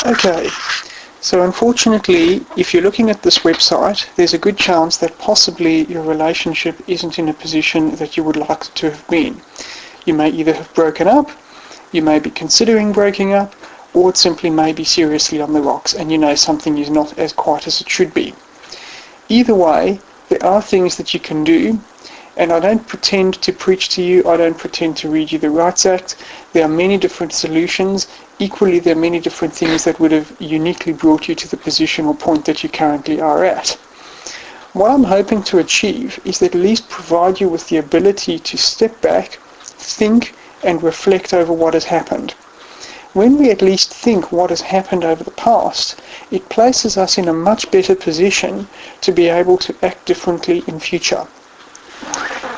Okay, so unfortunately, if you're looking at this website, there's a good chance that possibly your relationship isn't in a position that you would like to have been. You may either have broken up, you may be considering breaking up, or it simply may be seriously on the rocks and you know something is not as quite as it should be. Either way, there are things that you can do, and I don't pretend to preach to you, I don't pretend to read you the Rights Act. There are many different solutions. Equally, there are many different things that would have uniquely brought you to the position or point that you currently are at. What I'm hoping to achieve is at least provide you with the ability to step back, think, and reflect over what has happened. When we at least think what has happened over the past, it places us in a much better position to be able to act differently in future.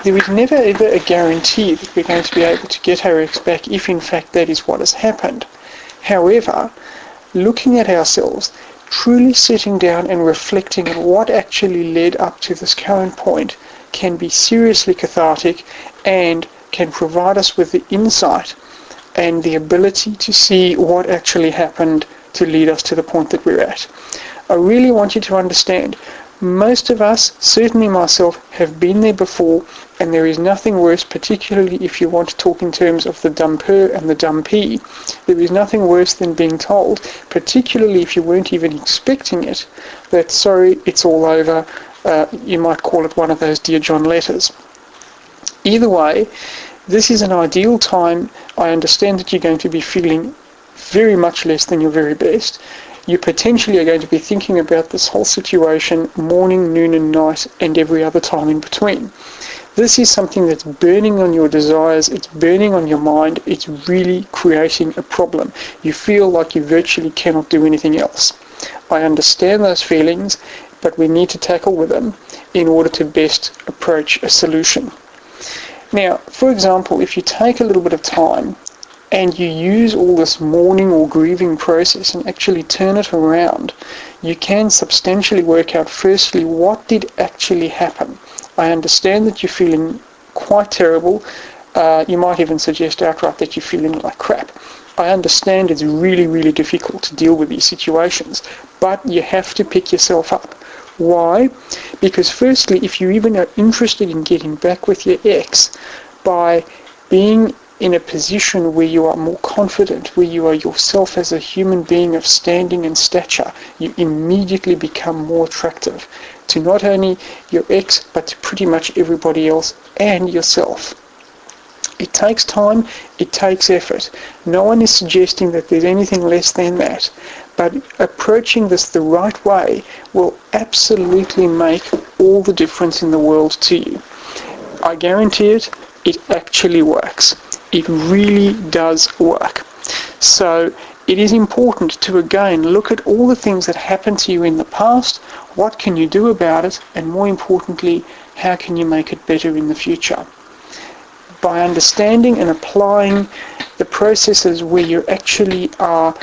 There is never ever a guarantee that we're going to be able to get our ex back if in fact that is what has happened. However, looking at ourselves, truly sitting down and reflecting on what actually led up to this current point can be seriously cathartic and can provide us with the insight and the ability to see what actually happened to lead us to the point that we're at. I really want you to understand, most of us, certainly myself, have been there before, and there is nothing worse, particularly if you want to talk in terms of the dumper and the dumpee, there is nothing worse than being told, particularly if you weren't even expecting it, that sorry, it's all over. You might call it one of those Dear John letters. Either way, this is an ideal time. I understand that you're going to be feeling very much less than your very best. You potentially are going to be thinking about this whole situation morning, noon and night and every other time in between. This is something that's burning on your desires, it's burning on your mind, it's really creating a problem. You feel like you virtually cannot do anything else. I understand those feelings, but we need to tackle with them in order to best approach a solution. Now, for example, if you take a little bit of time and you use all this mourning or grieving process and actually turn it around, you can substantially work out firstly what did actually happen. I understand that you're feeling quite terrible. You might even suggest outright that you're feeling like crap. I understand it's really, really difficult to deal with these situations, but you have to pick yourself up. Why? Because firstly, if you even are interested in getting back with your ex, by being in a position where you are more confident, where you are yourself as a human being of standing and stature, you immediately become more attractive to not only your ex, but to pretty much everybody else and yourself. It takes time, it takes effort. No one is suggesting that there's anything less than that, but approaching this the right way will absolutely make all the difference in the world to you. I guarantee it, it actually works. It really does work. So it is important to again look at all the things that happened to you in the past, what can you do about it, and more importantly, how can you make it better in the future. By understanding and applying the processes where you actually are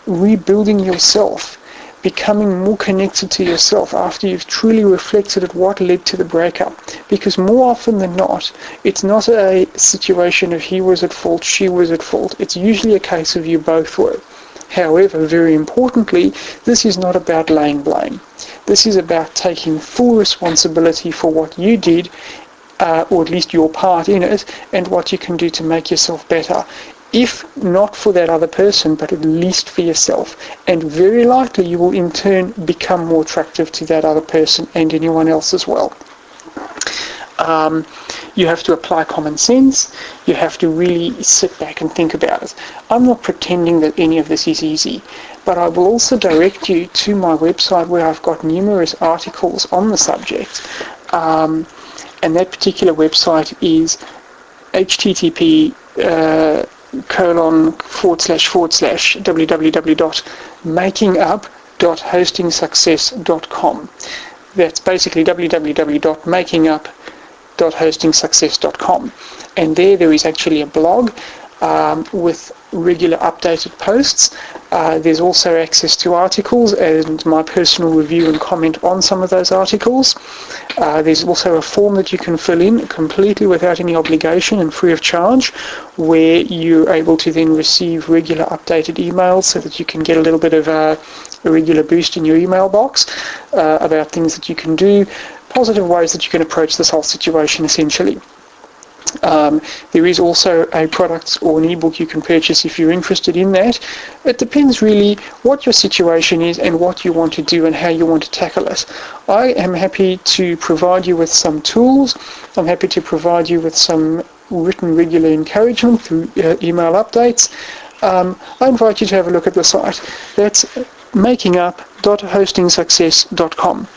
rebuilding yourself, becoming more connected to yourself after you've truly reflected at what led to the breakup. Because more often than not, it's not a situation of he was at fault, she was at fault. It's usually a case of you both were. However, very importantly, this is not about laying blame. This is about taking full responsibility for what you did, or at least your part in it, and what you can do to make yourself better. If not for that other person, but at least for yourself. And very likely you will in turn become more attractive to that other person and anyone else as well. You have to apply common sense. You have to really sit back and think about it. I'm not pretending that any of this is easy, but I will also direct you to my website where I've got numerous articles on the subject. And that particular website is http://www.makingup.hostingsuccess.com. That's basically www.makingup.hostingsuccess.com. And there is actually a blog with regular updated posts. There's also access to articles and my personal review and comment on some of those articles. There's also a form that you can fill in completely without any obligation and free of charge, where you're able to then receive regular updated emails so that you can get a little bit of a regular boost in your email box about things that you can do, positive ways that you can approach this whole situation essentially. There is also a product or an ebook you can purchase if you're interested in that. It depends really what your situation is and what you want to do and how you want to tackle it. I am happy to provide you with some tools. I'm happy to provide you with some written regular encouragement through email updates. I invite you to have a look at the site. That's makingup.hostingsuccess.com.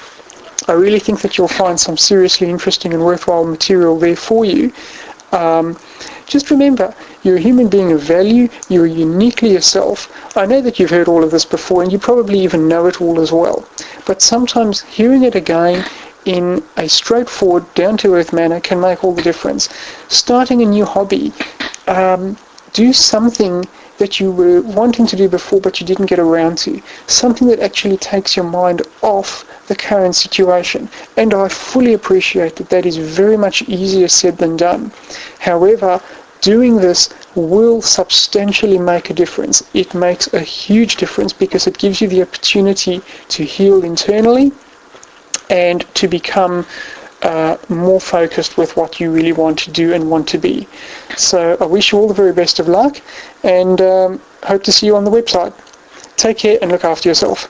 I really think that you'll find some seriously interesting and worthwhile material there for you. Just remember, you're a human being of value, you're uniquely yourself. I know that you've heard all of this before and you probably even know it all as well. But sometimes hearing it again in a straightforward, down-to-earth manner can make all the difference. Starting a new hobby, do something that you were wanting to do before but you didn't get around to. Something that actually takes your mind off the current situation. And I fully appreciate that that is very much easier said than done. However, doing this will substantially make a difference. It makes a huge difference because it gives you the opportunity to heal internally and to become more focused with what you really want to do and want to be. So I wish you all the very best of luck and hope to see you on the website. Take care and look after yourself.